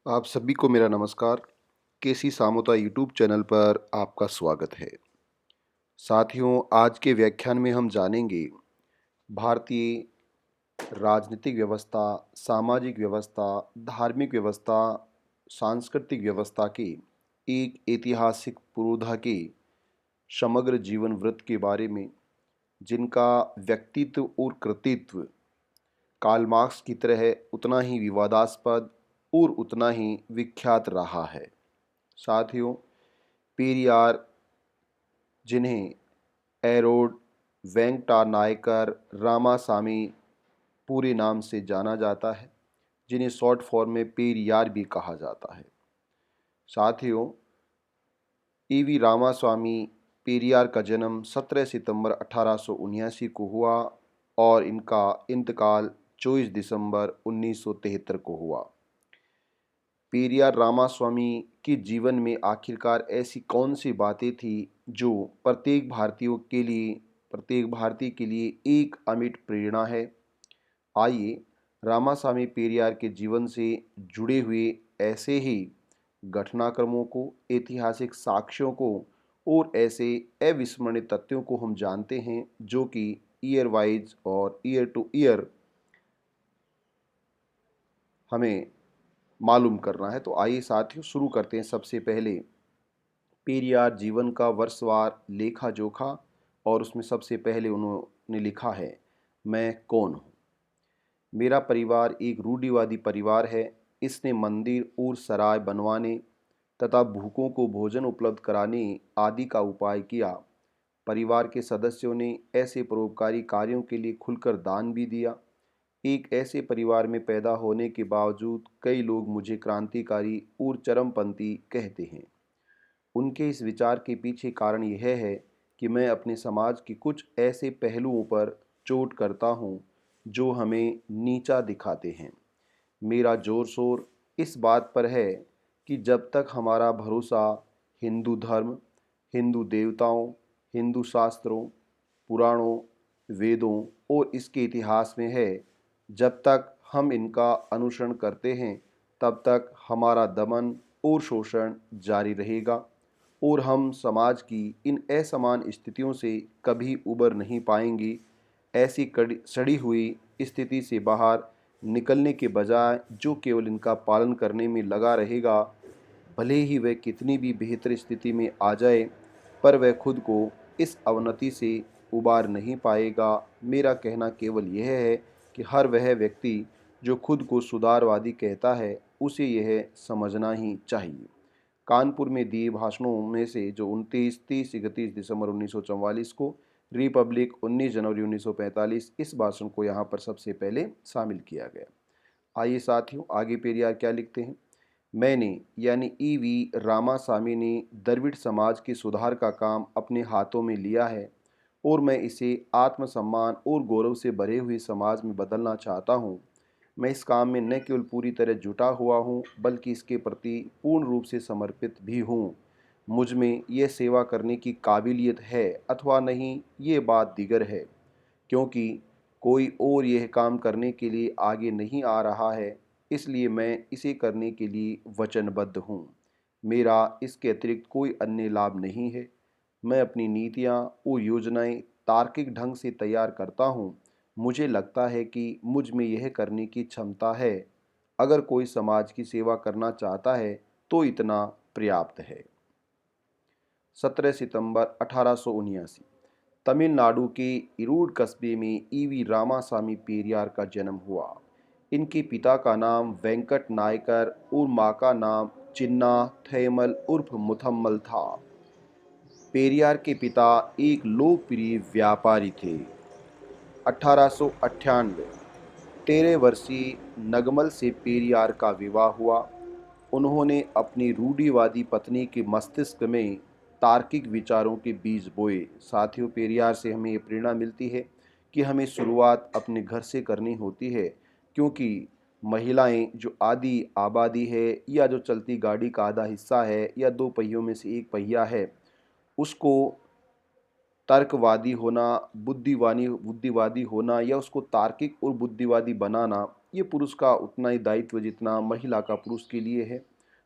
आप सभी को मेरा नमस्कार। केसी सामोता यूट्यूब चैनल पर आपका स्वागत है। साथियों, आज के व्याख्यान में हम जानेंगे भारतीय राजनीतिक व्यवस्था, सामाजिक व्यवस्था, धार्मिक व्यवस्था, सांस्कृतिक व्यवस्था के एक ऐतिहासिक पुरोधा के समग्र जीवन वृत्त के बारे में, जिनका व्यक्तित्व और कृतित्व कार्ल मार्क्स की तरह उतना ही विवादास्पद और उतना ही विख्यात रहा है। साथियों, पेरियार, जिन्हें एरोड वेंकटा नायकर रामासामी पूरे नाम से जाना जाता है, जिन्हें शॉर्ट फॉर्म में पेरियार भी कहा जाता है। साथियों, ईवी रामास्वामी पेरियार का जन्म 17 सितंबर 1879 को हुआ और इनका इंतकाल 24 दिसंबर 1973 को हुआ। पेरियार रामास्वामी के जीवन में आखिरकार ऐसी कौन सी बातें थी जो प्रत्येक भारतीय के लिए एक अमिट प्रेरणा है। आइए रामास्वामी पेरियार के जीवन से जुड़े हुए ऐसे ही घटनाक्रमों को, ऐतिहासिक साक्ष्यों को और ऐसे अविस्मरणीय तथ्यों को हम जानते हैं जो कि ईयर वाइज और ईयर टू ईयर हमें मालूम करना है। तो आइए साथियों शुरू करते हैं। सबसे पहले पेरियार जीवन का वर्षवार लेखा जोखा, और उसमें सबसे पहले उन्होंने लिखा है, मैं कौन हूँ। मेरा परिवार एक रूढ़िवादी परिवार है। इसने मंदिर और सराय बनवाने तथा भूखों को भोजन उपलब्ध कराने आदि का उपाय किया। परिवार के सदस्यों ने ऐसे परोपकारी कार्यों के लिए खुलकर दान भी दिया। एक ऐसे परिवार में पैदा होने के बावजूद कई लोग मुझे क्रांतिकारी और चरमपंथी कहते हैं। उनके इस विचार के पीछे कारण यह है कि मैं अपने समाज के कुछ ऐसे पहलुओं पर चोट करता हूँ जो हमें नीचा दिखाते हैं। मेरा जोर शोर इस बात पर है कि जब तक हमारा भरोसा हिंदू धर्म, हिंदू देवताओं, हिंदू शास्त्रों, पुराणों, वेदों और इसके इतिहास में है, जब तक हम इनका अनुसरण करते हैं, तब तक हमारा दमन और शोषण जारी रहेगा और हम समाज की इन असमान स्थितियों से कभी उबर नहीं पाएंगे। ऐसी सड़ी हुई स्थिति से बाहर निकलने के बजाय जो केवल इनका पालन करने में लगा रहेगा, भले ही वह कितनी भी बेहतर स्थिति में आ जाए, पर वह खुद को इस अवनति से उबार नहीं पाएगा। मेरा कहना केवल यह है कि हर वह व्यक्ति जो खुद को सुधारवादी कहता है, उसे यह समझना ही चाहिए। कानपुर में दिए भाषणों में से जो 29, 30, 31 दिसंबर 1944 को, रिपब्लिक 19 जनवरी 1945, इस भाषण को यहाँ पर सबसे पहले शामिल किया गया। आइए साथियों, आगे पेरियार क्या लिखते हैं। मैंने यानी ईवी रामासामी ने द्रविड़ समाज के सुधार का काम अपने हाथों में लिया है और मैं इसे आत्मसम्मान और गौरव से भरे हुए समाज में बदलना चाहता हूँ। मैं इस काम में न केवल पूरी तरह जुटा हुआ हूँ, बल्कि इसके प्रति पूर्ण रूप से समर्पित भी हूँ। मुझ में यह सेवा करने की काबिलियत है अथवा नहीं, ये बात दीगर है, क्योंकि कोई और यह काम करने के लिए आगे नहीं आ रहा है, इसलिए मैं इसे करने के लिए वचनबद्ध हूँ। मेरा इसके अतिरिक्त कोई अन्य लाभ नहीं है। मैं अपनी नीतियाँ और योजनाएं तार्किक ढंग से तैयार करता हूँ। मुझे लगता है कि मुझ में यह करने की क्षमता है। अगर कोई समाज की सेवा करना चाहता है तो इतना पर्याप्त है। 17 सितंबर 1879 तमिलनाडु के इरूड कस्बे में ईवी रामासामी पेरियार का जन्म हुआ। इनके पिता का नाम वेंकट नायकर और माँ का नाम चिन्ना थैमल उर्फ मुथम्मल था। पेरियार के पिता एक लोकप्रिय व्यापारी थे। 1898 13 वर्षीय नगमल से पेरियार का विवाह हुआ। उन्होंने अपनी रूढ़िवादी पत्नी के मस्तिष्क में तार्किक विचारों के बीज बोए। साथियों, पेरियार से हमें ये प्रेरणा मिलती है कि हमें शुरुआत अपने घर से करनी होती है, क्योंकि महिलाएं जो आधी आबादी है या जो चलती गाड़ी का आधा हिस्सा है या दो पहियों में से एक पहिया है, उसको तर्कवादी होना, बुद्धिवादी होना या उसको तार्किक और बुद्धिवादी बनाना, ये पुरुष का उतना ही दायित्व जितना महिला का पुरुष के लिए है।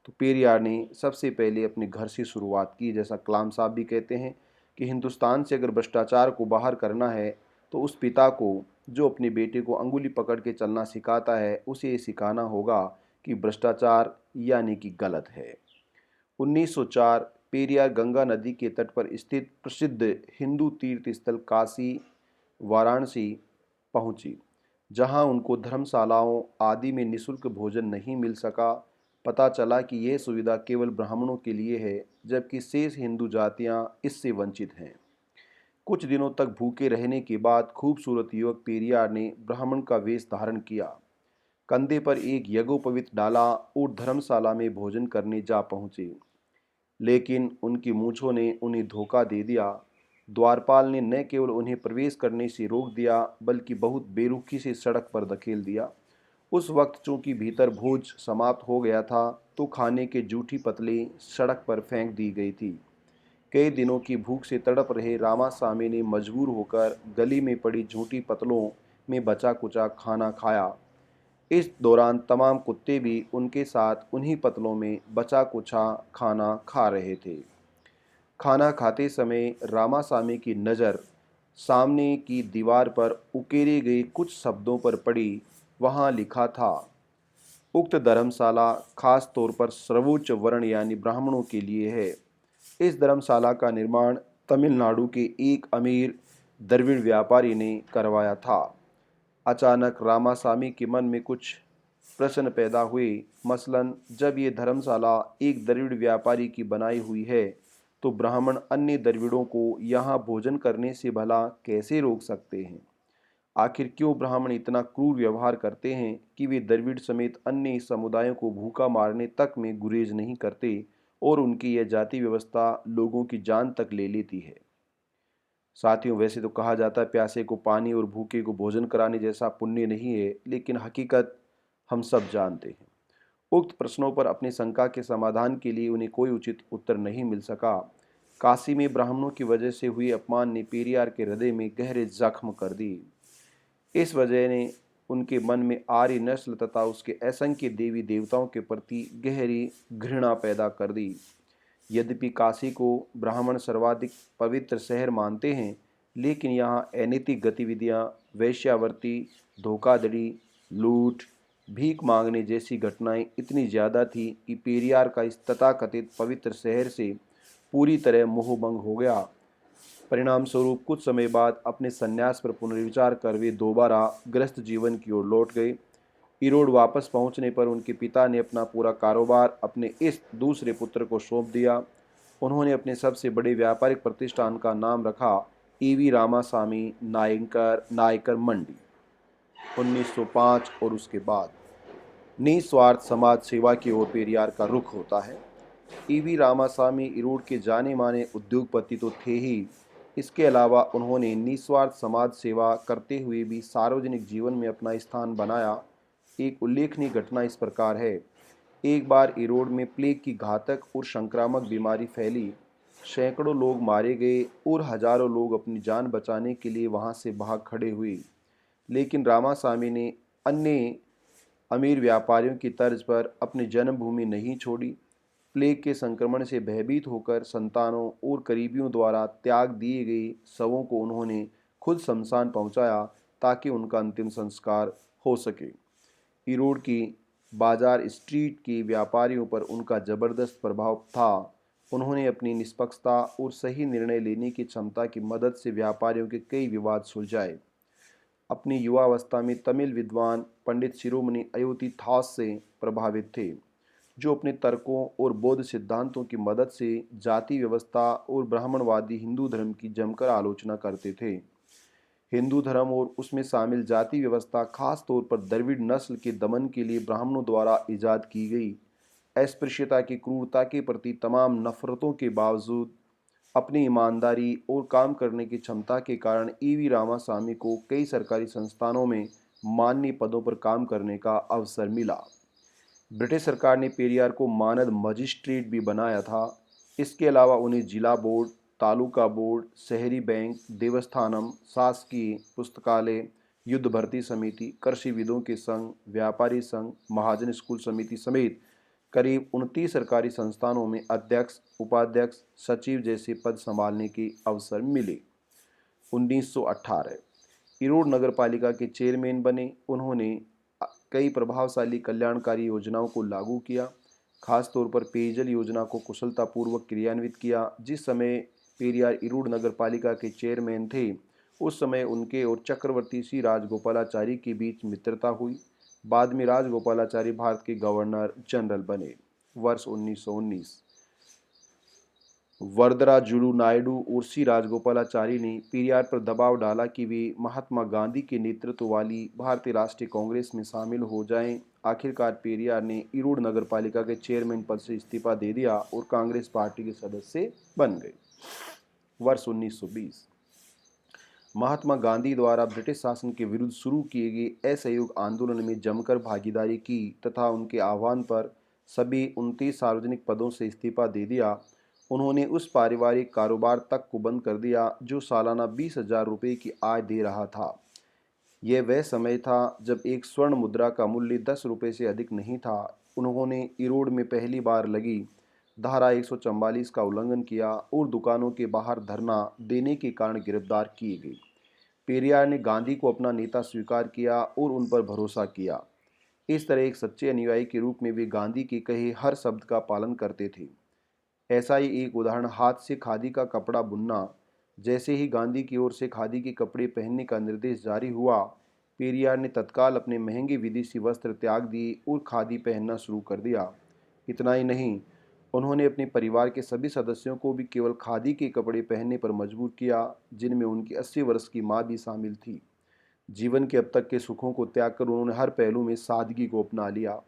तो पेरियार ने सबसे पहले अपने घर से शुरुआत की। जैसा कलाम साहब भी कहते हैं कि हिंदुस्तान से अगर भ्रष्टाचार को बाहर करना है तो उस पिता को जो अपने बेटे को अंगुली पकड़ के चलना सिखाता है, उसे ये सिखाना होगा कि भ्रष्टाचार यानी कि गलत है। 1904 पेरियार गंगा नदी के तट पर स्थित प्रसिद्ध हिंदू तीर्थ स्थल काशी वाराणसी पहुंची, जहां उनको धर्मशालाओं आदि में निःशुल्क भोजन नहीं मिल सका। पता चला कि यह सुविधा केवल ब्राह्मणों के लिए है, जबकि शेष हिंदू जातियां इससे वंचित हैं। कुछ दिनों तक भूखे रहने के बाद खूबसूरत युवक पेरियार ने ब्राह्मण का वेश धारण किया, कंधे पर एक यज्ञोपवीत डाला और धर्मशाला में भोजन करने जा पहुंचे। लेकिन उनकी मूंछों ने उन्हें धोखा दे दिया। द्वारपाल ने न केवल उन्हें प्रवेश करने से रोक दिया, बल्कि बहुत बेरुखी से सड़क पर धकेल दिया। उस वक्त चूंकि भीतर भोज समाप्त हो गया था, तो खाने के जूठी पतले सड़क पर फेंक दी गई थी। कई दिनों की भूख से तड़प रहे रामास्वामी ने मजबूर होकर गली में पड़ी झूठी पतलों में बचा कुचा खाना खाया। इस दौरान तमाम कुत्ते भी उनके साथ उन्हीं पतलों में बचा कुचा खाना खा रहे थे। खाना खाते समय रामास्वामी की नज़र सामने की दीवार पर उकेरे गए कुछ शब्दों पर पड़ी। वहां लिखा था, उक्त धर्मशाला खास तौर पर सर्वोच्च वर्ण यानी ब्राह्मणों के लिए है। इस धर्मशाला का निर्माण तमिलनाडु के एक अमीर द्रविड़ व्यापारी ने करवाया था। अचानक रामास्वामी के मन में कुछ प्रश्न पैदा हुए। मसलन, जब ये धर्मशाला एक द्रविड़ व्यापारी की बनाई हुई है, तो ब्राह्मण अन्य द्रविड़ों को यहाँ भोजन करने से भला कैसे रोक सकते हैं? आखिर क्यों ब्राह्मण इतना क्रूर व्यवहार करते हैं कि वे द्रविड़ समेत अन्य समुदायों को भूखा मारने तक में गुरेज नहीं करते और उनकी यह जाति व्यवस्था लोगों की जान तक ले लेती है। साथियों, वैसे तो कहा जाता है प्यासे को पानी और भूखे को भोजन कराने जैसा पुण्य नहीं है, लेकिन हकीकत हम सब जानते हैं। उक्त प्रश्नों पर अपनी शंका के समाधान के लिए उन्हें कोई उचित उत्तर नहीं मिल सका। काशी में ब्राह्मणों की वजह से हुए अपमान ने पेरियार के हृदय में गहरे जख्म कर दी। इस वजह ने उनके मन में आर्य नस्ल तथा उसके असंख्य देवी देवताओं के प्रति गहरी घृणा पैदा कर दी। यद्यपि काशी को ब्राह्मण सर्वाधिक पवित्र शहर मानते हैं, लेकिन यहाँ अनैतिक गतिविधियाँ, वेश्यावृत्ति, धोखाधड़ी, लूट, भीख मांगने जैसी घटनाएं इतनी ज़्यादा थी कि पेरियार का इस तथाकथित पवित्र शहर से पूरी तरह मोहभंग हो गया। परिणाम स्वरूप कुछ समय बाद अपने संन्यास पर पुनर्विचार कर वे दोबारा गृहस्थ जीवन की ओर लौट गए। ईरोड वापस पहुंचने पर उनके पिता ने अपना पूरा कारोबार अपने इस दूसरे पुत्र को सौंप दिया। उन्होंने अपने सबसे बड़े व्यापारिक प्रतिष्ठान का नाम रखा ईवी रामास्वामी नायकर मंडी। 1905 और उसके बाद निस्वार्थ समाज सेवा की ओर पेरियार का रुख होता है। ईवी रामास्वामी ईरोड के जाने माने उद्योगपति तो थे ही, इसके अलावा उन्होंने निस्वार्थ समाज सेवा करते हुए भी सार्वजनिक जीवन में अपना स्थान बनाया। एक उल्लेखनीय घटना इस प्रकार है। एक बार ईरोड में प्लेग की घातक और संक्रामक बीमारी फैली। सैकड़ों लोग मारे गए और हजारों लोग अपनी जान बचाने के लिए वहां से भाग खड़े हुए। लेकिन रामास्वामी ने अन्य अमीर व्यापारियों की तर्ज पर अपनी जन्मभूमि नहीं छोड़ी। प्लेग के संक्रमण से भयभीत होकर संतानों और करीबियों द्वारा त्याग दिए गए शवों को उन्होंने खुद शमशान पहुंचाया, ताकि उनका अंतिम संस्कार हो सके। ईरोड की बाजार स्ट्रीट के व्यापारियों पर उनका जबरदस्त प्रभाव था। उन्होंने अपनी निष्पक्षता और सही निर्णय लेने की क्षमता की मदद से व्यापारियों के कई विवाद सुलझाए। अपनी युवावस्था में तमिल विद्वान पंडित शिरोमणि अयोतिथास से प्रभावित थे, जो अपने तर्कों और बौद्ध सिद्धांतों की मदद से जाति व्यवस्था और ब्राह्मणवादी हिंदू धर्म की जमकर आलोचना करते थे। हिंदू धर्म और उसमें शामिल जाति व्यवस्था खास तौर पर द्रविड़ नस्ल के दमन के लिए ब्राह्मणों द्वारा ईजाद की गई। अस्पृश्यता की क्रूरता के प्रति तमाम नफरतों के बावजूद अपनी ईमानदारी और काम करने की क्षमता के कारण ईवी रामास्वामी को कई सरकारी संस्थानों में माननीय पदों पर काम करने का अवसर मिला। ब्रिटिश सरकार ने पेरियार को मानद मजिस्ट्रेट भी बनाया था। इसके अलावा उन्हें जिला बोर्ड, तालुका बोर्ड, शहरी बैंक, देवस्थानम, शासकीय पुस्तकालय, युद्ध भर्ती समिति, कृषिविदों के संघ, व्यापारी संघ, महाजन स्कूल समिति समेत करीब 29 सरकारी संस्थानों में अध्यक्ष, उपाध्यक्ष, सचिव जैसे पद संभालने के अवसर मिले। 1918 इरोड़ नगर पालिका के चेयरमैन बने। उन्होंने कई प्रभावशाली कल्याणकारी योजनाओं को लागू किया, खासतौर पर पेयजल योजना को कुशलतापूर्वक क्रियान्वित किया। जिस समय पेरियार इरोड़ नगर पालिका के चेयरमैन थे, उस समय उनके और चक्रवर्ती श्री राजगोपालाचारी के बीच मित्रता हुई। बाद में राजगोपालाचारी भारत के गवर्नर जनरल बने। वर्ष 1919 वरदराजुलु नायडू और सी राजगोपालाचारी ने पेरियार पर दबाव डाला कि वे महात्मा गांधी के नेतृत्व वाली भारतीय राष्ट्रीय कांग्रेस में शामिल हो जाएं। आखिरकार पेरियार ने इरोड़ नगर पालिका के चेयरमैन पद से इस्तीफा दे दिया और कांग्रेस पार्टी के सदस्य बन गए। वर्ष 1920 महात्मा गांधी द्वारा ब्रिटिश शासन के विरुद्ध शुरू किए गए असहयोग आंदोलन में जमकर भागीदारी की तथा उनके आह्वान पर सभी 29 सार्वजनिक पदों से इस्तीफा दे दिया। उन्होंने उस पारिवारिक कारोबार तक को बंद कर दिया जो सालाना 20,000 रुपये की आय दे रहा था। यह वह समय था जब एक स्वर्ण मुद्रा का मूल्य 10 रुपये से अधिक नहीं था। उन्होंने इरोड़ में पहली बार लगी धारा 144 का उल्लंघन किया और दुकानों के बाहर धरना देने के कारण गिरफ्तार किए गए। पेरियार ने गांधी को अपना नेता स्वीकार किया और उन पर भरोसा किया। इस तरह एक सच्चे अनुयायी के रूप में वे गांधी के कहे हर शब्द का पालन करते थे। ऐसा ही एक उदाहरण हाथ से खादी का कपड़ा बुनना। जैसे ही गांधी की ओर से खादी के कपड़े पहनने का निर्देश जारी हुआ, पेरियार ने तत्काल अपने महंगे विदेशी वस्त्र त्याग दिए और खादी पहनना शुरू कर दिया। इतना ही नहीं, उन्होंने अपने परिवार के सभी सदस्यों को भी केवल खादी के कपड़े पहनने पर मजबूर किया, जिनमें उनकी 80 वर्ष की मां भी शामिल थी। जीवन के अब तक के सुखों को त्याग कर उन्होंने हर पहलू में सादगी को अपना लिया।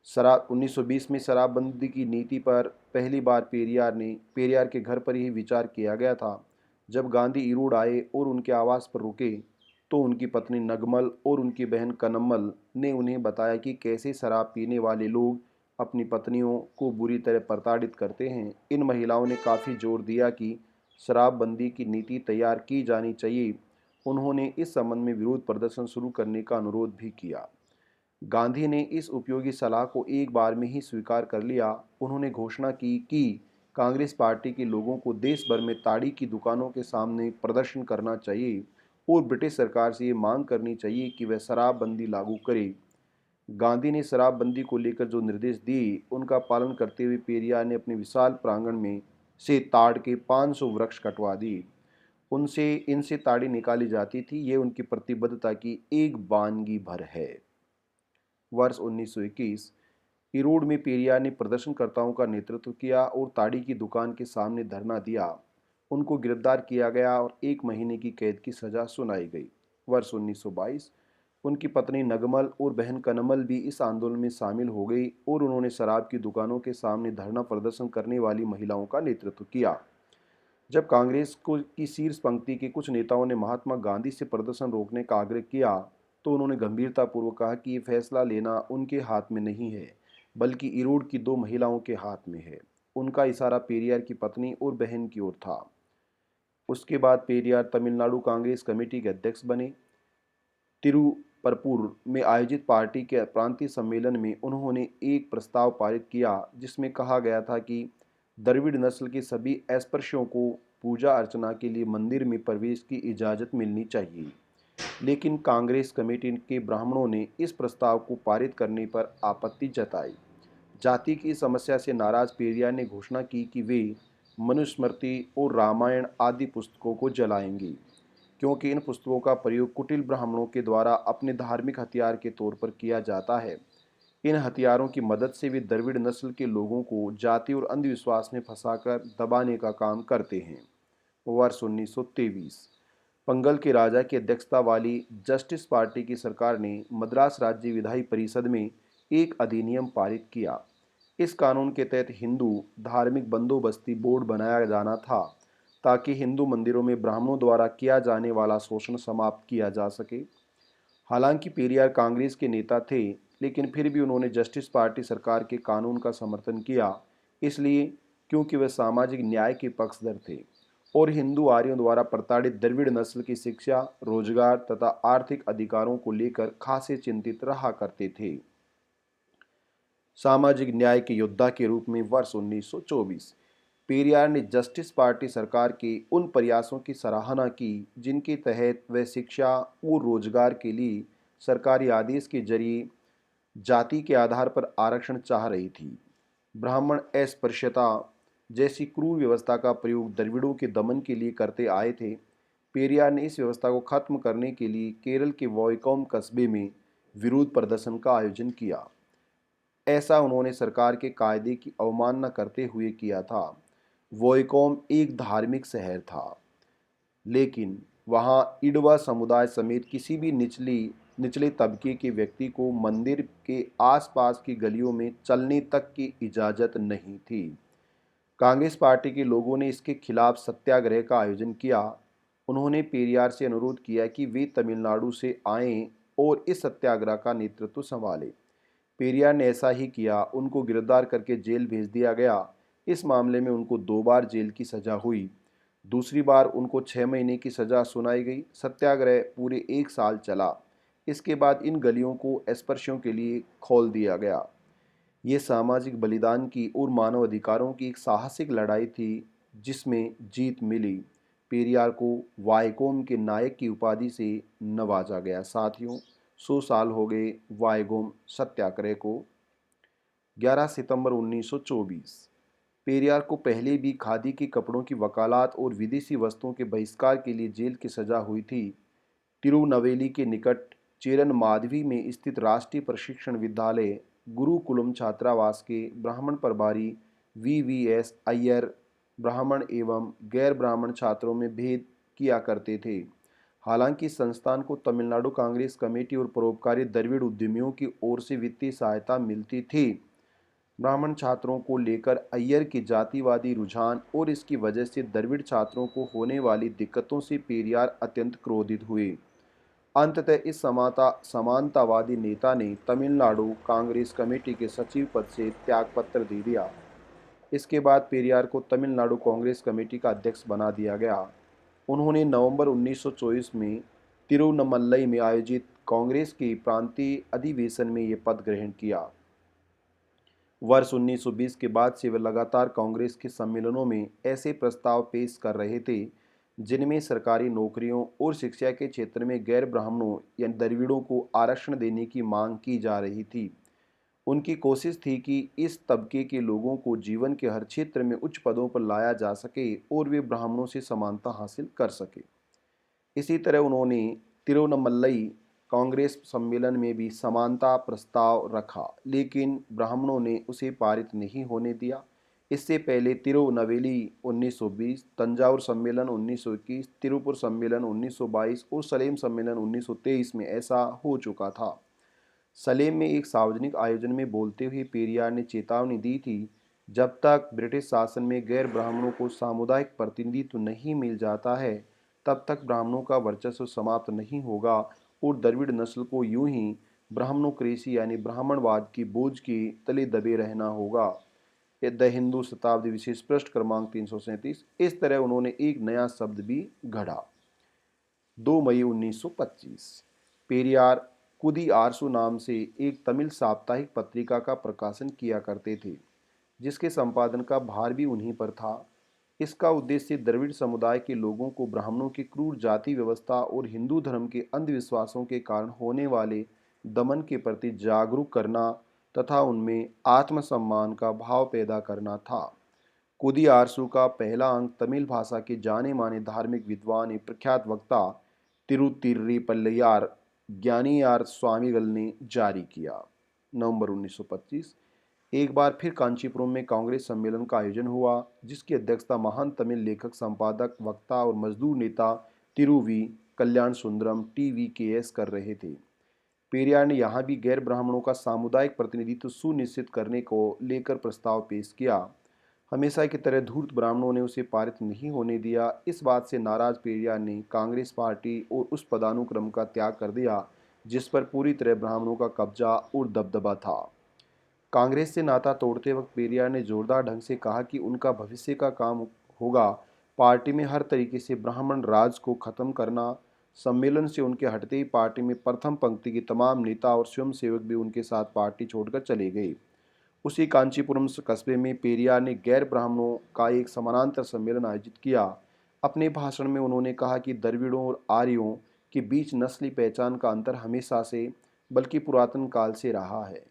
शराब 1920 में शराबबंदी की नीति पर पहली बार पेरियार के घर पर ही विचार किया गया था। जब गांधी इरोड़ आए और उनके आवास पर रुके तो उनकी पत्नी नगमल और उनकी बहन कनम्मल ने उन्हें बताया कि कैसे शराब पीने वाले लोग अपनी पत्नियों को बुरी तरह प्रताड़ित करते हैं। इन महिलाओं ने काफ़ी जोर दिया कि शराबबंदी की नीति तैयार की जानी चाहिए। उन्होंने इस संबंध में विरोध प्रदर्शन शुरू करने का अनुरोध भी किया। गांधी ने इस उपयोगी सलाह को एक बार में ही स्वीकार कर लिया। उन्होंने घोषणा की कि कांग्रेस पार्टी के लोगों को देश भर में ताड़ी की दुकानों के सामने प्रदर्शन करना चाहिए और ब्रिटिश सरकार से ये मांग करनी चाहिए कि वह शराबबंदी लागू करे। गांधी ने शराबबंदी को लेकर जो निर्देश दिए उनका पालन करते हुए पेरियार ने अपने विशाल प्रांगण में से ताड़ के 500 वृक्ष कटवा दिए। उनसे इनसे ताड़ी निकाली जाती थी। ये उनकी प्रतिबद्धता की एक वानगी भर है। वर्ष 1921 इरोड़ में पेरियार ने प्रदर्शनकर्ताओं का नेतृत्व किया और ताड़ी की दुकान के सामने धरना दिया। उनको गिरफ्तार किया गया और 1 महीने की कैद की सजा सुनाई गई। वर्ष 1922 उनकी पत्नी नगमल और बहन कनमल भी इस आंदोलन में शामिल हो गई और उन्होंने शराब की दुकानों के सामने धरना प्रदर्शन करने वाली महिलाओं का नेतृत्व किया। जब कांग्रेस को की शीर्ष पंक्ति के कुछ नेताओं ने महात्मा गांधी से प्रदर्शन रोकने का आग्रह किया तो उन्होंने गंभीरतापूर्वक कहा कि ये फैसला लेना उनके हाथ में नहीं है, बल्कि इरोड़ की 2 महिलाओं के हाथ में है। उनका इशारा पेरियार की पत्नी और बहन की ओर था। उसके बाद पेरियार तमिलनाडु कांग्रेस कमेटी के अध्यक्ष बने। तिरुपरपुर में आयोजित पार्टी के प्रांतीय सम्मेलन में उन्होंने एक प्रस्ताव पारित किया जिसमें कहा गया था कि द्रविड़ नस्ल के सभी अस्पृश्यों को पूजा अर्चना के लिए मंदिर में प्रवेश की इजाज़त मिलनी चाहिए। लेकिन कांग्रेस कमेटी के ब्राह्मणों ने इस प्रस्ताव को पारित करने पर आपत्ति जताई। जाति की समस्या से नाराज पेरियार ने घोषणा की कि वे मनुस्मृति और रामायण आदि पुस्तकों को जलाएंगे, क्योंकि इन पुस्तकों का प्रयोग कुटिल ब्राह्मणों के द्वारा अपने धार्मिक हथियार के तौर पर किया जाता है। इन हथियारों की मदद से वे द्रविड़ नस्ल के लोगों को जाति और अंधविश्वास में फंसाकर दबाने का काम करते हैं। वर्ष 1923 पंगल के राजा की अध्यक्षता वाली जस्टिस पार्टी की सरकार ने मद्रास राज्य विधायी परिषद में एक अधिनियम पारित किया। इस कानून के तहत हिंदू धार्मिक बंदोबस्ती बोर्ड बनाया जाना था ताकि हिंदू मंदिरों में ब्राह्मणों द्वारा किया जाने वाला शोषण समाप्त किया जा सके। हालांकि पेरियार कांग्रेस के नेता थे, लेकिन फिर भी उन्होंने जस्टिस पार्टी सरकार के कानून का समर्थन किया, इसलिए क्योंकि वे सामाजिक न्याय के पक्षधर थे। और हिंदू आर्यों द्वारा प्रताड़ित द्रविड़ नस्ल की शिक्षा, रोजगार तथा आर्थिक अधिकारों को लेकर खासे चिंतित रहा करते थे। सामाजिक न्याय के योद्धा के रूप में वर्ष 1924 पेरियार ने जस्टिस पार्टी सरकार के उन प्रयासों की सराहना की जिनके तहत वह शिक्षा और रोजगार के लिए सरकारी आदेश के जरिए जाति के आधार पर आरक्षण चाह रही थी। ब्राह्मण अस्पृश्यता जैसी क्रूर व्यवस्था का प्रयोग द्रविड़ों के दमन के लिए करते आए थे। पेरियार ने इस व्यवस्था को खत्म करने के लिए केरल के वॉयकोम कस्बे में विरोध प्रदर्शन का आयोजन किया। ऐसा उन्होंने सरकार के कायदे की अवमानना करते हुए किया था। वोइकोम एक धार्मिक शहर था, लेकिन वहाँ इडवा समुदाय समेत किसी भी निचले तबके के व्यक्ति को मंदिर के आसपास की गलियों में चलने तक की इजाज़त नहीं थी। कांग्रेस पार्टी के लोगों ने इसके खिलाफ सत्याग्रह का आयोजन किया। उन्होंने पेरियार से अनुरोध किया कि वे तमिलनाडु से आएं और इस सत्याग्रह का नेतृत्व संभालें। पेरियार ने ऐसा ही किया। उनको गिरफ्तार करके जेल भेज दिया गया। इस मामले में उनको 2 बार जेल की सजा हुई। दूसरी बार उनको 6 महीने की सजा सुनाई गई। सत्याग्रह पूरे 1 साल चला। इसके बाद इन गलियों को अस्पृश्यों के लिए खोल दिया गया। ये सामाजिक बलिदान की और मानव अधिकारों की एक साहसिक लड़ाई थी जिसमें जीत मिली। पेरियार को वायकोम के नायक की उपाधि से नवाजा गया। साथियों, 100 साल हो गए वायगोम सत्याग्रह को। 11 सितंबर 1924 पेरियार को पहले भी खादी के कपड़ों की वकालत और विदेशी वस्तुओं के बहिष्कार के लिए जेल की सजा हुई थी। तिरुनवेली के निकट चेरन माधवी में स्थित राष्ट्रीय प्रशिक्षण विद्यालय गुरुकुलम छात्रावास के ब्राह्मण प्रभारी वीवीएस अय्यर ब्राह्मण एवं गैर ब्राह्मण छात्रों में भेद किया करते थे। हालांकि संस्थान को तमिलनाडु कांग्रेस कमेटी और परोपकारी द्रविड़ उद्यमियों की ओर से वित्तीय सहायता मिलती थी। ब्राह्मण छात्रों को लेकर अय्यर के जातिवादी रुझान और इसकी वजह से द्रविड़ छात्रों को होने वाली दिक्कतों से पेरियार अत्यंत क्रोधित हुए। अंततः इस समानतावादी नेता ने तमिलनाडु कांग्रेस कमेटी के सचिव पद से त्यागपत्र दे दिया। इसके बाद पेरियार को तमिलनाडु कांग्रेस कमेटी का अध्यक्ष बना दिया गया। उन्होंने नवंबर 1924 में तिरुवन्नमलई में आयोजित कांग्रेस के प्रांतीय अधिवेशन में ये पद ग्रहण किया। वर्ष 1920 के बाद से वे लगातार कांग्रेस के सम्मेलनों में ऐसे प्रस्ताव पेश कर रहे थे जिनमें सरकारी नौकरियों और शिक्षा के क्षेत्र में गैर ब्राह्मणों या द्रविड़ों को आरक्षण देने की मांग की जा रही थी। उनकी कोशिश थी कि इस तबके के लोगों को जीवन के हर क्षेत्र में उच्च पदों पर लाया जा सके और वे ब्राह्मणों से समानता हासिल कर सके। इसी तरह उन्होंने तिरुवन्नमलई कांग्रेस सम्मेलन में भी समानता प्रस्ताव रखा, लेकिन ब्राह्मणों ने उसे पारित नहीं होने दिया। इससे पहले तिरुनवेली 1920, तंजावुर सम्मेलन 1921, तिरुपुर सम्मेलन 1922 और सलेम सम्मेलन 1923 में ऐसा हो चुका था। सलेम में एक सार्वजनिक आयोजन में बोलते हुए पेरियार ने चेतावनी दी थी, जब तक ब्रिटिश शासन में गैर ब्राह्मणों को सामुदायिक प्रतिनिधित्व नहीं मिल जाता है, तब तक ब्राह्मणों का वर्चस्व समाप्त नहीं होगा और द्रविड़ नस्ल को यूं ही ब्राह्मणोक्रेसी यानी ब्राह्मणवाद की बोझ के तले दबे रहना होगा। द हिंदू शताब्दी विशेष पृष्ठ क्रमांक 337। इस तरह उन्होंने एक नया शब्द भी गढ़ा। 2 मई 1925 पेरियार कुदी आरसू नाम से एक तमिल साप्ताहिक पत्रिका का प्रकाशन किया करते थे, जिसके संपादन का भार भी उन्हीं पर था। इसका उद्देश्य द्रविड़ समुदाय के लोगों को ब्राह्मणों की क्रूर जाति व्यवस्था और हिंदू धर्म के अंधविश्वासों के कारण होने वाले दमन के प्रति जागरूक करना तथा उनमें आत्मसम्मान का भाव पैदा करना था। कुदी आरसू का पहला अंक तमिल भाषा के जाने माने धार्मिक विद्वान एवं प्रख्यात वक्ता तिरुतिर्रीपल्लियार ज्ञानीयार स्वामीगल ने जारी किया। नवंबर 1925 एक बार फिर कांचीपुरम में कांग्रेस सम्मेलन का आयोजन हुआ, जिसकी अध्यक्षता महान तमिल लेखक, संपादक, वक्ता और मजदूर नेता तिरुवी कल्याण सुंदरम TVKS कर रहे थे। पेरियार ने यहाँ भी गैर ब्राह्मणों का सामुदायिक प्रतिनिधित्व सुनिश्चित करने को लेकर प्रस्ताव पेश किया। हमेशा की तरह धूर्त ब्राह्मणों ने उसे पारित नहीं होने दिया। इस बात से नाराज पेरियार ने कांग्रेस पार्टी और उस पदानुक्रम का त्याग कर दिया जिस पर पूरी तरह ब्राह्मणों का कब्जा और दबदबा था। कांग्रेस से नाता तोड़ते वक्त पेरियार ने जोरदार ढंग से कहा कि उनका भविष्य का काम होगा पार्टी में हर तरीके से ब्राह्मण राज को खत्म करना। सम्मेलन से उनके हटते ही पार्टी में प्रथम पंक्ति के तमाम नेता और स्वयंसेवक भी उनके साथ पार्टी छोड़कर चले गए। उसी कांचीपुरम कस्बे में पेरियार ने गैर ब्राह्मणों का एक समानांतर सम्मेलन आयोजित किया। अपने भाषण में उन्होंने कहा कि द्रविड़ों और आर्यों के बीच नस्ली पहचान का अंतर हमेशा से बल्कि पुरातन काल से रहा है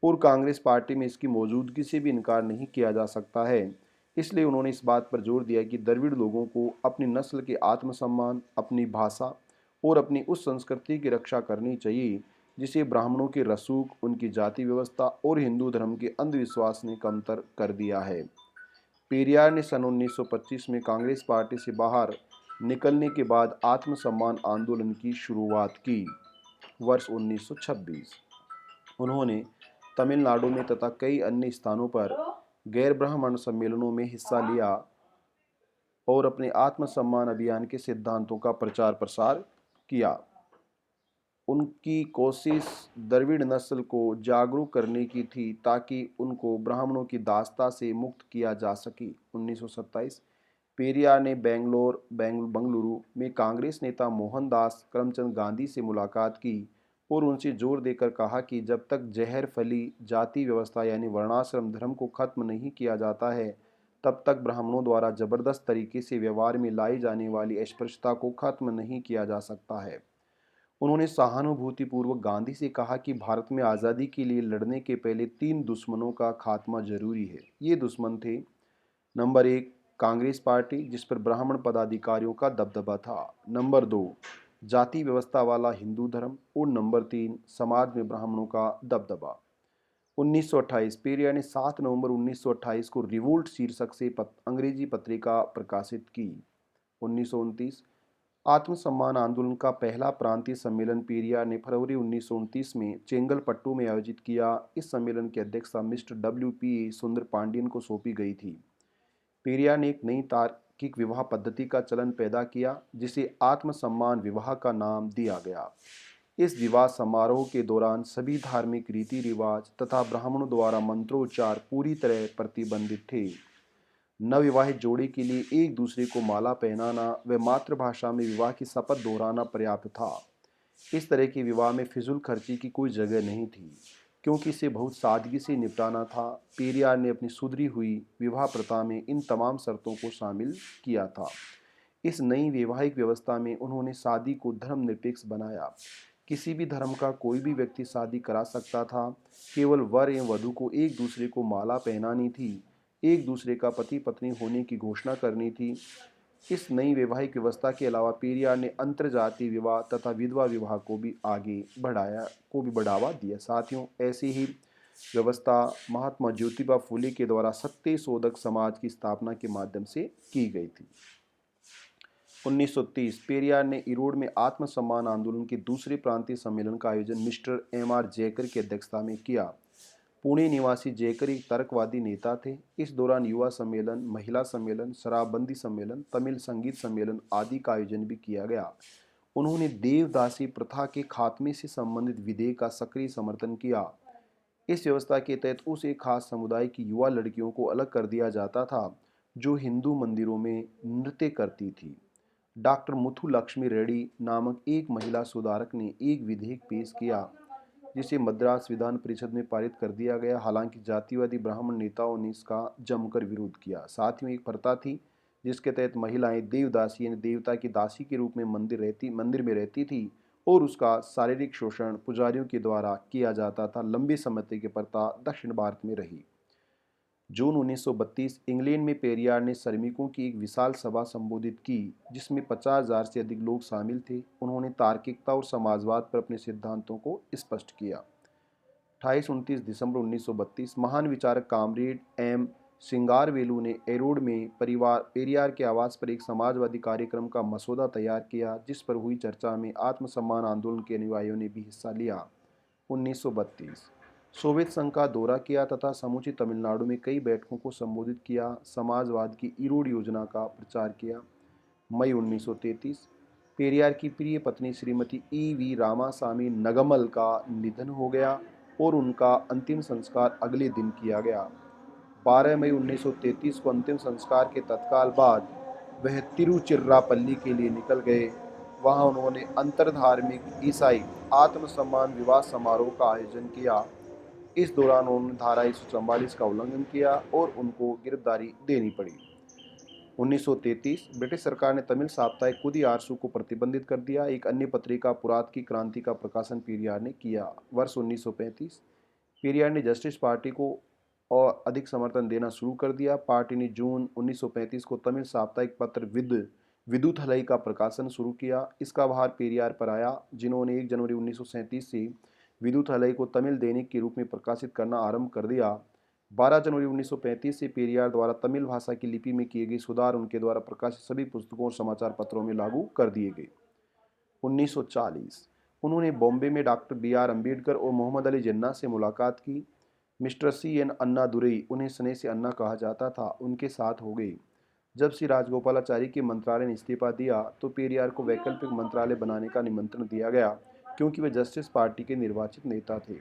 और कांग्रेस पार्टी में इसकी मौजूदगी से भी इनकार नहीं किया जा सकता है। इसलिए उन्होंने इस बात पर जोर दिया कि द्रविड़ लोगों को अपनी नस्ल के आत्मसम्मान, अपनी भाषा और अपनी उस संस्कृति की रक्षा करनी चाहिए जिसे ब्राह्मणों के रसूख, उनकी जाति व्यवस्था और हिंदू धर्म के अंधविश्वास ने कमतर कर दिया है। पेरियार ने सन 1925 में कांग्रेस पार्टी से बाहर निकलने के बाद आत्मसम्मान आंदोलन की शुरुआत की। वर्ष 1926 उन्होंने तमिलनाडु में तथा कई अन्य स्थानों पर गैर ब्राह्मण सम्मेलनों में हिस्सा लिया और अपने आत्मसम्मान अभियान के सिद्धांतों का प्रचार प्रसार किया। उनकी कोशिश द्रविड़ नस्ल को जागरूक करने की थी ताकि उनको ब्राह्मणों की दासता से मुक्त किया जा सके। 1927 पेरियार ने बंगलुरु में कांग्रेस नेता मोहनदास करमचंद गांधी से मुलाकात की और उनसे जोर देकर कहा कि जब तक जहर फली जाति व्यवस्था यानी वर्णाश्रम धर्म को खत्म नहीं किया जाता है, तब तक ब्राह्मणों द्वारा जबरदस्त तरीके से व्यवहार में लाई जाने वाली अस्पृश्यता को खत्म नहीं किया जा सकता है। उन्होंने सहानुभूतिपूर्वक गांधी से कहा कि भारत में आज़ादी के लिए लड़ने के पहले 3 दुश्मनों का खात्मा जरूरी है। ये दुश्मन थे, नंबर 1 कांग्रेस पार्टी जिस पर ब्राह्मण पदाधिकारियों का दबदबा था, नंबर 2 जाति व्यवस्था वाला हिंदू धर्म और नंबर 3 समाज में ब्राह्मणों का दबदबा। 1928 पेरियार ने 7 नवंबर 1928 को रिवोल्ट शीर्षक से अंग्रेजी पत्रिका प्रकाशित की। 1929 आत्मसम्मान आंदोलन का पहला प्रांतीय सम्मेलन पेरियार ने फरवरी 1929 में चेंगलपट्टू में आयोजित किया। इस सम्मेलन की अध्यक्षता मिस्टर WPA सुंदर पांडियन को सौंपी गई थी। पेरियार ने एक नई तार्किक विवाह पद्धति का चलन पैदा किया जिसे आत्मसम्मान विवाह का नाम दिया गया। इस विवाह समारोह के दौरान सभी धार्मिक रीति रिवाज तथा ब्राह्मणों द्वारा मंत्रोच्चार पूरी तरह प्रतिबंधित थे। नवविवाहित जोड़ी के लिए एक दूसरे को माला पहनाना व मातृभाषा में विवाह की शपथ दोहराना पर्याप्त था। इस तरह के विवाह में फिजूल खर्ची की कोई जगह नहीं थी क्योंकि इसे बहुत सादगी से निपटाना था। पेरियार ने अपनी सुधरी हुई विवाह प्रथा में इन तमाम शर्तों को शामिल किया था। इस नई वैवाहिक व्यवस्था में उन्होंने शादी को धर्मनिरपेक्ष बनाया। किसी भी धर्म का कोई भी व्यक्ति शादी करा सकता था। केवल वर एवं वधू को एक दूसरे को माला पहनानी थी, एक दूसरे का पति पत्नी होने की घोषणा करनी थी। इस नई वैवाहिक व्यवस्था के अलावा पेरियार ने अंतरजातीय विवाह तथा विधवा विवाह को भी बढ़ावा दिया। साथियों, ऐसी ही व्यवस्था महात्मा ज्योतिबा फुले के द्वारा सत्य शोधक समाज की स्थापना के माध्यम से की गई थी। 1930 पेरियार ने इरोड में आत्मसम्मान आंदोलन के दूसरे प्रांतीय सम्मेलन का आयोजन मिस्टर MR जयकर की अध्यक्षता में किया। पुणे निवासी जयकर एक तर्कवादी नेता थे। इस दौरान युवा सम्मेलन, महिला सम्मेलन, शराबबंदी सम्मेलन, तमिल संगीत सम्मेलन आदि का आयोजन भी किया गया। उन्होंने देवदासी प्रथा के खात्मे से संबंधित विधेयक का सक्रिय समर्थन किया। इस व्यवस्था के तहत उस एक खास समुदाय की युवा लड़कियों को अलग कर दिया जाता था जो हिंदू मंदिरों में नृत्य करती थी। डॉक्टर मुथु लक्ष्मी रेड्डी नामक एक महिला सुधारक ने एक विधेयक पेश किया जिसे मद्रास विधान परिषद में पारित कर दिया गया। हालांकि जातिवादी ब्राह्मण नेताओं ने इसका जमकर विरोध किया। साथ ही एक प्रथा थी जिसके तहत महिलाएं देवदासी यानी देवता की दासी के रूप में मंदिर में रहती थी और उसका शारीरिक शोषण पुजारियों के द्वारा किया जाता था। लंबे समय तक ये प्रथा दक्षिण भारत में रही। जून 1932 इंग्लैंड में पेरियार ने श्रमिकों की एक विशाल सभा संबोधित की जिसमें 50,000 से अधिक लोग शामिल थे। उन्होंने तार्किकता और समाजवाद पर अपने सिद्धांतों को स्पष्ट किया। 28-29 दिसंबर 1932 महान विचारक कामरेड M सिंगारवेलू ने एरोड में पेरियार के आवास पर एक समाजवादी कार्यक्रम का मसौदा तैयार किया जिस पर हुई चर्चा में आत्मसम्मान आंदोलन के अनुयायियों ने भी हिस्सा लिया। 1932 सोवियत संघ का दौरा किया तथा समूची तमिलनाडु में कई बैठकों को संबोधित किया। समाजवाद की इरोड योजना का प्रचार किया। मई 1933 पेरियार की प्रिय पत्नी श्रीमती EV रामासामी नगमल का निधन हो गया और उनका अंतिम संस्कार अगले दिन किया गया। 12 मई 1933 को अंतिम संस्कार के तत्काल बाद वह तिरुचिरापल्ली के लिए निकल गए। वहां उन्होंने अंतरधार्मिक ईसाई आत्मसम्मान विवाह समारोह का आयोजन किया। इस दौरान उन्होंने धारा 144 का उल्लंघन किया और उनको गिरफ्तारी देनी पड़ी। 1933 ब्रिटिश सरकार ने तमिल साप्ताहिक कुदी आरसू को प्रतिबंधित कर दिया। एक अन्य पत्रिका पुरात की क्रांति का प्रकाशन पेरियार ने किया। वर्ष 1935 पेरियार ने जस्टिस पार्टी को और अधिक समर्थन देना शुरू कर दिया। पार्टी ने जून 1935 को तमिल साप्ताहिक पत्र विदुथलई का प्रकाशन शुरू किया। इसका भार पेरियार पर आया, जिन्होंने 1 जनवरी 1937 से विदुथलई को तमिल दैनिक के रूप में प्रकाशित करना आरंभ कर दिया। 12 जनवरी 1935 से पेरियार द्वारा तमिल भाषा की लिपि में किए गए सुधार उनके द्वारा प्रकाशित सभी पुस्तकों और समाचार पत्रों में लागू कर दिए गए। 1940 उन्होंने बॉम्बे में डॉक्टर बी.आर. अम्बेडकर और मोहम्मद अली जिन्ना से मुलाकात की। Mister C.N. अन्नादुरई, उन्हें स्नेह से अन्ना कहा जाता था, उनके साथ हो गई। जब श्री राजगोपालाचारी के मंत्रालय ने इस्तीफा दिया तो पेरियार को वैकल्पिक मंत्रालय बनाने का निमंत्रण दिया गया, क्योंकि वे जस्टिस पार्टी के निर्वाचित नेता थे।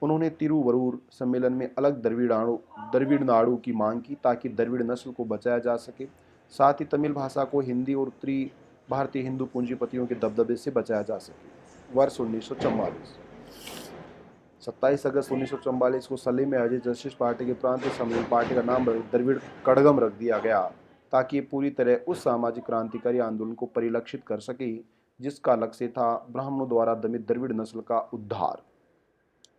उन्होंने तिरुवरूर सम्मेलन में अलग द्रविड़ नाडु की मांग की, ताकि द्रविड़ नस्ल को बचाया जा सके। साथ ही तमिल भाषा को हिंदी और उत्तरी भारतीय हिंदू पूंजीपतियों के दबदबे से बचाया जा सके। वर्ष 1944 27 अगस्त 1944 को सलेम में आयोजित जस्टिस पार्टी के प्रांतीय सम्मेलन पार्टी का नाम द्रविड़ कड़गम रख दिया गया, ताकि ये पूरी तरह उस सामाजिक क्रांतिकारी आंदोलन को परिलक्षित कर सके जिसका लक्ष्य था ब्राह्मणों द्वारा दमित द्रविड़ नस्ल का उद्धार।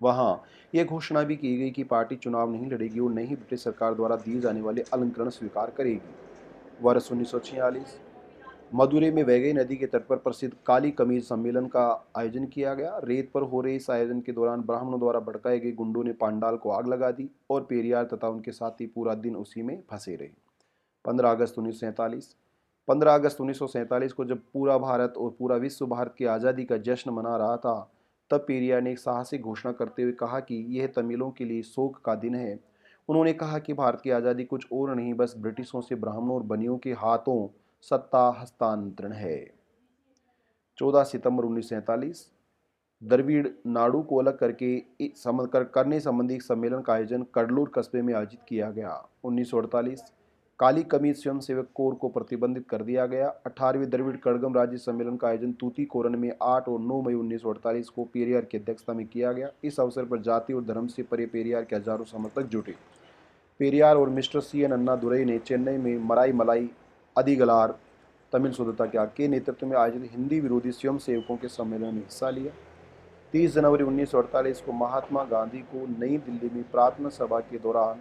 वहां यह घोषणा भी की गई कि पार्टी चुनाव नहीं लड़ेगी और न ही ब्रिटिश सरकार द्वारा दिए जाने वाले अलंकरण स्वीकार करेगी। वर्ष 1946 मदुरै में वैगई नदी के तट पर प्रसिद्ध काली कमीज सम्मेलन का आयोजन किया गया। रेत पर हो रहे इस आयोजन के दौरान ब्राह्मणों द्वारा भड़काए गए गुंडों ने पांडाल को आग लगा दी और पेरियार तथा उनके साथी पूरा दिन उसी में फंसे रहे। 15 अगस्त 1947 15 अगस्त 1947 को जब पूरा भारत और पूरा विश्व भारत की आज़ादी का जश्न मना रहा था, तब पेरियार ने एक साहसिक घोषणा करते हुए कहा कि यह तमिलों के लिए शोक का दिन है। उन्होंने कहा कि भारत की आज़ादी कुछ और नहीं, बस ब्रिटिशों से ब्राह्मणों और बनियों के हाथों सत्ता हस्तांतरण है। 14 सितंबर 1947 द्रविड़ नाडु को अलग करने संबंधी एक सम्मेलन का आयोजन कडलूर कस्बे में आयोजित किया गया। 1948 काली कमीज स्वयंसेवक कोर को प्रतिबंधित कर दिया गया। 18वें द्रविड़ कड़गम राज्य सम्मेलन का आयोजन तूतीकोरन में 8 और 9 मई 1948 को पेरियार की अध्यक्षता में किया गया। इस अवसर पर जाति और धर्म से परे पेरियार के हजारों समर्थक जुटे। पेरियार और मिस्टर C.N. अन्नादुरई ने चेन्नई में मराई मलाई अधिगलार तमिल शुद्धता के नेतृत्व में आयोजित हिंदी विरोधी स्वयंसेवकों के सम्मेलन में हिस्सा लिया। 30 जनवरी 1948 को महात्मा गांधी को नई दिल्ली में प्रार्थना सभा के दौरान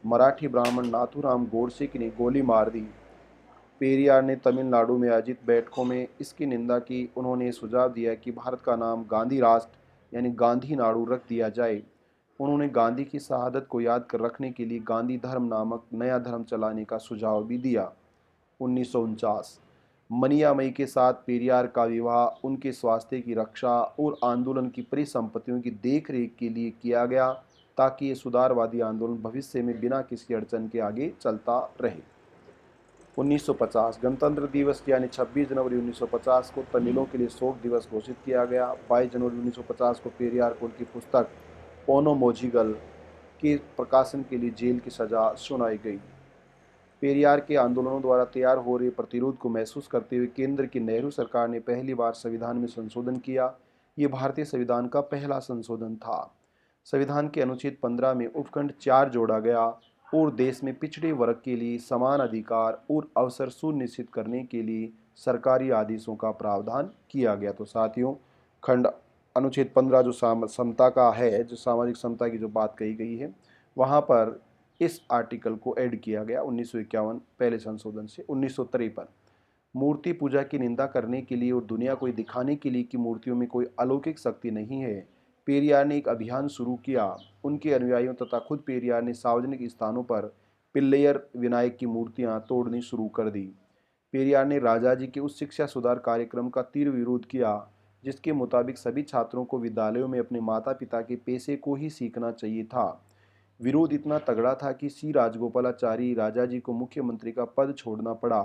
मराठी ब्राह्मण नाथूराम गोडसे ने गोली मार दी। पेरियार ने तमिलनाडु में आयोजित बैठकों में इसकी निंदा की। उन्होंने सुझाव दिया कि भारत का नाम गांधी राष्ट्र यानी गांधी नाडु रख दिया जाए। उन्होंने गांधी की शहादत को याद कर रखने के लिए गांधी धर्म नामक नया धर्म चलाने का सुझाव भी दिया। 1949 मनियामई के साथ पेरियार का विवाह उनके स्वास्थ्य की रक्षा और आंदोलन की परिसंपत्तियों की देखरेख के लिए किया गया, ताकि ये सुधारवादी आंदोलन भविष्य में बिना किसी अड़चन के आगे चलता रहे। 1950 गणतंत्र दिवस यानी 26 जनवरी 1950 को तमिलों के लिए शोक दिवस घोषित किया गया। 22 जनवरी 1950 को पेरियार को उनकी पुस्तक पोनोमोजिगल के प्रकाशन के लिए जेल की सजा सुनाई गई। पेरियार के आंदोलनों द्वारा तैयार हो रहे प्रतिरोध को महसूस करते हुए केंद्र की नेहरू सरकार ने पहली बार संविधान में संशोधन किया। ये भारतीय संविधान का पहला संशोधन था। संविधान के अनुच्छेद 15 में उपखंड 4 जोड़ा गया और देश में पिछड़े वर्ग के लिए समान अधिकार और अवसर सुनिश्चित करने के लिए सरकारी आदेशों का प्रावधान किया गया। तो साथियों, खंड अनुच्छेद 15 जो समता का है, जो सामाजिक समता की जो बात कही गई है, वहाँ पर इस आर्टिकल को ऐड किया गया 1951 पहले संशोधन से। 1953 मूर्ति पूजा की निंदा करने के लिए और दुनिया को दिखाने के लिए कि मूर्तियों में कोई अलौकिक शक्ति नहीं है, पेरियार ने एक अभियान शुरू किया। उनके अनुयायियों तथा खुद पेरियार ने सार्वजनिक स्थानों पर पिल्लैयर विनायक की मूर्तियां तोड़नी शुरू कर दी। पेरियार ने राजाजी के उस शिक्षा सुधार कार्यक्रम का तीव्र विरोध किया, जिसके मुताबिक सभी छात्रों को विद्यालयों में अपने माता पिता के पेशे को ही सीखना चाहिए था। विरोध इतना तगड़ा था कि सी राजगोपालाचारी राजाजी को मुख्यमंत्री का पद छोड़ना पड़ा।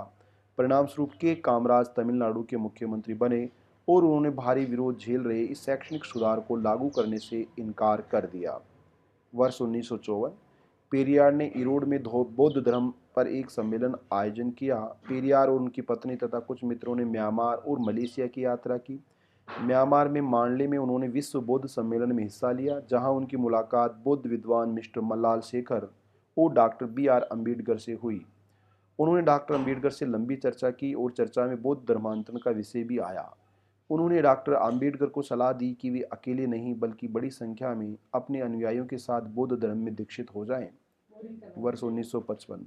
परिणामस्वरूप के कामराज तमिलनाडु के मुख्यमंत्री बने और उन्होंने भारी विरोध झेल रहे इस शैक्षणिक सुधार को लागू करने से इनकार कर दिया। वर्ष 1954 पेरियार ने इरोड में बौद्ध धर्म पर एक सम्मेलन आयोजन किया। पेरियार और उनकी पत्नी तथा कुछ मित्रों ने म्यांमार और मलेशिया की यात्रा की। म्यांमार में मांडले में उन्होंने विश्व बौद्ध सम्मेलन में हिस्सा लिया, जहां उनकी मुलाकात बौद्ध विद्वान मिस्टर मल्लाल शेखर और डॉक्टर बी आर अम्बेडकर से हुई। उन्होंने डॉक्टर अम्बेडकर से लंबी चर्चा की और चर्चा में बौद्ध धर्मांतरण का विषय भी आया। उन्होंने डॉक्टर अम्बेडकर को सलाह दी कि वे अकेले नहीं बल्कि बड़ी संख्या में अपने अनुयायियों के साथ बौद्ध धर्म में दीक्षित हो जाएं। वर्ष 1955।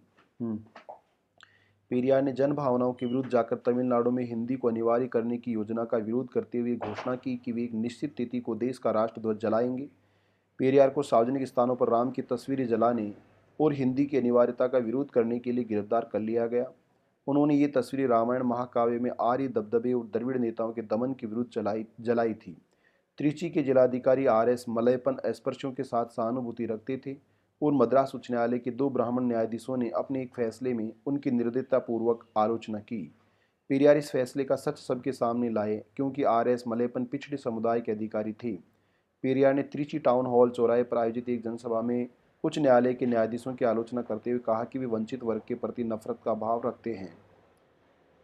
पेरियार ने जन भावनाओं के विरुद्ध जाकर तमिलनाडु में हिंदी को अनिवार्य करने की योजना का विरोध करते हुए घोषणा की कि वे एक निश्चित तिथि को देश का राष्ट्रध्वज जलाएंगे। पेरियार को सार्वजनिक स्थानों पर राम की तस्वीरें जलाने और हिंदी की अनिवार्यता का विरोध करने के लिए गिरफ्तार कर लिया गया। उन्होंने ये तस्वीरें रामायण महाकाव्य में आर्य दबदबे और द्रविड़ नेताओं के दमन के विरुद्ध जलाई थी। त्रिची के जिलाधिकारी आर.एस. मलयपन अस्पृश्यों के साथ सहानुभूति रखते थे और मद्रास उच्च न्यायालय के 2 ब्राह्मण न्यायाधीशों ने अपने एक फैसले में उनकी निर्दयतापूर्वक आलोचना की। पेरियार इस फैसले का सच सबके सामने लाए क्योंकि आर.एस. मलयपन पिछड़े समुदाय के अधिकारी थे। पेरियार ने त्रिची टाउन हॉल चौराहे पर आयोजित एक जनसभा में उच्च न्यायालय के न्यायाधीशों की आलोचना करते हुए कहा कि वे वंचित वर्ग के प्रति नफरत का भाव रखते हैं।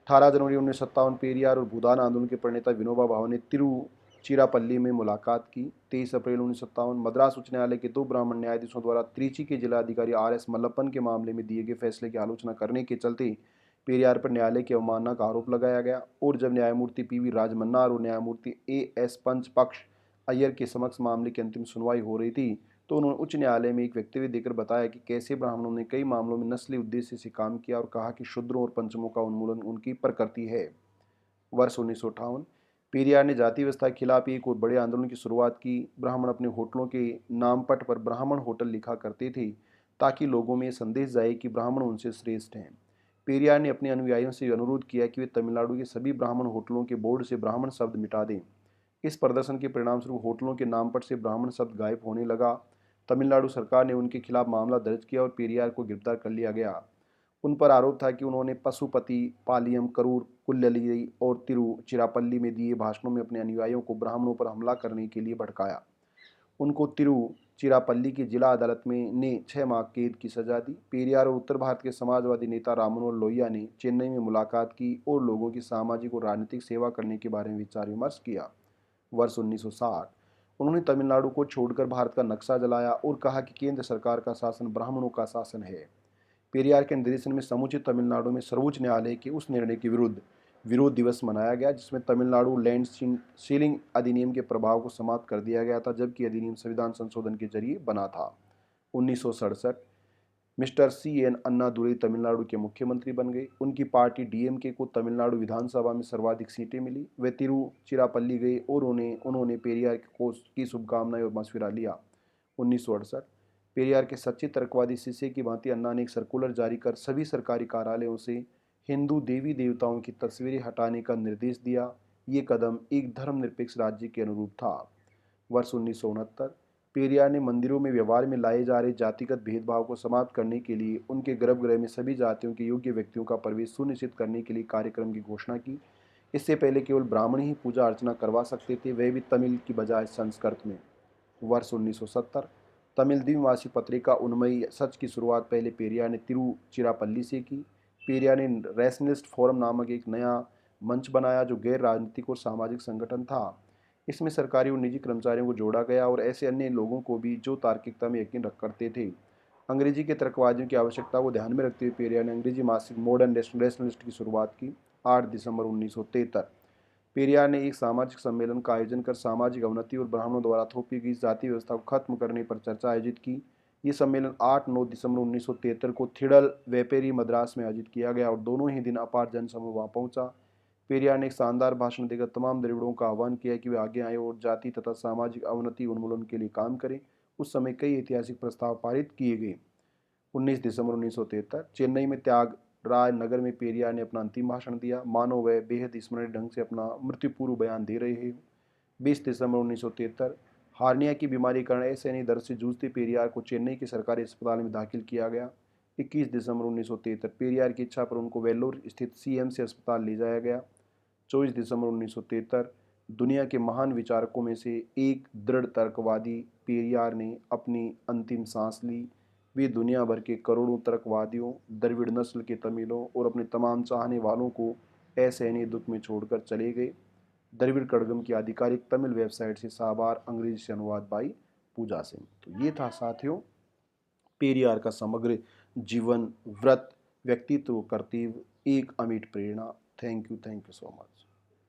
18 जनवरी 1957 पेरियार और भूदान आंदोलन के प्रणेता विनोबा भावे ने तिरुचिरापल्ली में मुलाकात की। 23 अप्रैल 1957 मद्रास उच्च न्यायालय के 2 ब्राह्मण न्यायाधीशों द्वारा त्रिची के जिलाधिकारी आर.एस. मल्लप्पन के मामले में दिए गए फैसले की आलोचना करने के चलते पेरियार पर न्यायालय की अवमानना का आरोप लगाया गया और जब न्यायमूर्ति पी.वी. राजमन्नार और न्यायमूर्ति ए.एस. पंच पक्ष अय्यर के समक्ष मामले की अंतिम सुनवाई हो रही थी, तो उन्होंने उच्च न्यायालय में एक वक्तव्य देकर बताया कि कैसे ब्राह्मणों ने कई मामलों में नस्ली उद्देश्य से काम किया और कहा कि शूद्रों और पंचमों का उन्मूलन उनकी प्रकृति है। वर्ष 1958 पेरियार ने जाति व्यवस्था के खिलाफ एक और बड़े आंदोलन की शुरुआत की। ब्राह्मण अपने होटलों के नामपट पर ब्राह्मण होटल लिखा करते थे ताकि लोगों में संदेश जाए कि ब्राह्मण उनसे श्रेष्ठ हैं। पेरियार ने अपने अनुयायियों से अनुरोध किया कि वे तमिलनाडु के सभी ब्राह्मण होटलों के बोर्ड से ब्राह्मण शब्द मिटा दें। इस प्रदर्शन के परिणामस्वरूप होटलों के नामपट से ब्राह्मण शब्द गायब होने लगा। तमिलनाडु सरकार ने उनके खिलाफ मामला दर्ज किया और पेरियार को गिरफ्तार कर लिया गया। उन पर आरोप था कि उन्होंने पशुपति, पालियम, करूर, कुल्लली और तिरुचिरापल्ली में दिए भाषणों में अपने अनुयायियों को ब्राह्मणों पर हमला करने के लिए भड़काया। उनको तिरुचिरापल्ली की जिला अदालत में ने 6 माह कैद की सजा दी। पेरियार और उत्तर भारत के समाजवादी नेता राममनोहर लोहिया ने चेन्नई में मुलाकात की और लोगों की सामाजिक और राजनीतिक सेवा करने के बारे में विचार विमर्श किया। वर्ष 1960 उन्होंने तमिलनाडु को छोड़कर भारत का नक्शा जलाया और कहा कि केंद्र सरकार का शासन ब्राह्मणों का शासन है। पेरियार के निर्देशन में समूचे तमिलनाडु में सर्वोच्च न्यायालय के उस निर्णय के विरुद्ध विरोध दिवस मनाया गया जिसमें तमिलनाडु लैंड सीलिंग अधिनियम के प्रभाव को समाप्त कर दिया गया था, जबकि अधिनियम संविधान संशोधन के जरिए बना था। 1967 मिस्टर सी.एन. अन्नादुरई तमिलनाडु के मुख्यमंत्री बन गए। उनकी पार्टी डीएमके को तमिलनाडु विधानसभा में सर्वाधिक सीटें मिली। वे तिरुचिरापल्ली गए और उन्होंने पेरियार की शुभकामनाएं और मशविरा लिया। 1968 पेरियार के सच्चे तर्कवादी शिष्य की भांति अन्ना ने एक सर्कुलर जारी कर सभी सरकारी कार्यालयों से हिंदू देवी देवताओं की तस्वीरें हटाने का निर्देश दिया। ये कदम एक धर्मनिरपेक्ष राज्य के अनुरूप था। वर्ष 1969 पेरियार ने मंदिरों में व्यवहार में लाए जा रहे जातिगत भेदभाव को समाप्त करने के लिए उनके गर्भगृह में सभी जातियों के योग्य व्यक्तियों का प्रवेश सुनिश्चित करने के लिए कार्यक्रम की घोषणा की। इससे पहले केवल ब्राह्मण ही पूजा अर्चना करवा सकते थे, वह भी तमिल की बजाय संस्कृत में। वर्ष 1970 तमिल द्विमासिक पत्रिका उन्मई सच की शुरुआत पहले पेरियार ने तिरुचिरापल्ली से की। पेरियार ने रैशनलिस्ट फोरम नामक एक नया मंच बनाया जो गैर राजनीतिक और सामाजिक संगठन था। इसमें सरकारी और निजी कर्मचारियों को जोड़ा गया और ऐसे अन्य लोगों को भी जो तार्किकता में यकीन रख करते थे। अंग्रेजी के तर्कवादियों की आवश्यकता को ध्यान में रखते हुए पेरियार ने अंग्रेजी मासिक मॉडर्न रैशनलिस्ट की शुरुआत की। 8 दिसंबर 1973 पेरियार ने एक सामाजिक सम्मेलन का आयोजन कर सामाजिक अवनति और ब्राह्मणों द्वारा थोपी गई जाति व्यवस्था को खत्म करने पर चर्चा आयोजित की। ये सम्मेलन 8-9 दिसंबर 1973 को थिडल वेपेरी मद्रास में आयोजित किया गया और दोनों ही दिन अपार जनसमूह वहां पहुंचा। पेरियार ने एक शानदार भाषण देकर तमाम द्रविड़ों का आह्वान किया कि वे आगे आए और जाति तथा सामाजिक अवनति उन्मूलन के लिए काम करें। उस समय कई ऐतिहासिक प्रस्ताव पारित किए गए। 19 दिसंबर 1973 चेन्नई में त्यागराय नगर में पेरियार ने अपना अंतिम भाषण दिया। मानो वह बेहद स्मरणीय ढंग से अपना मृत्युपूर्व बयान दे रहे हैं। 20 दिसंबर 1973 हार्निया की बीमारी के कारण असहनीय दर्द से जूझते पेरियार को चेन्नई के सरकारी अस्पताल में दाखिल किया गया। 21 दिसंबर 1973 पेरियार की इच्छा पर उनको वेल्लोर स्थित सीएमसी अस्पताल ले जाया गया। 24 दिसंबर 1973 दुनिया के महान विचारकों में से एक दृढ़ तर्कवादी पेरियार ने अपनी अंतिम सांस ली। वे दुनिया भर के करोड़ों तर्कवादियों, द्रविड़ नस्ल के तमिलों और अपने तमाम चाहने वालों को ऐसे नहीं दुख में छोड़कर चले गए। द्रविड़ कड़गम की आधिकारिक तमिल वेबसाइट से साबार, अंग्रेजी से अनुवाद बाई पूजा सिंह। तो ये था साथियों पेरियार का समग्र जीवन, व्रत, व्यक्तित्व, कर्तव्य, एक अमिट प्रेरणा। Thank you so much.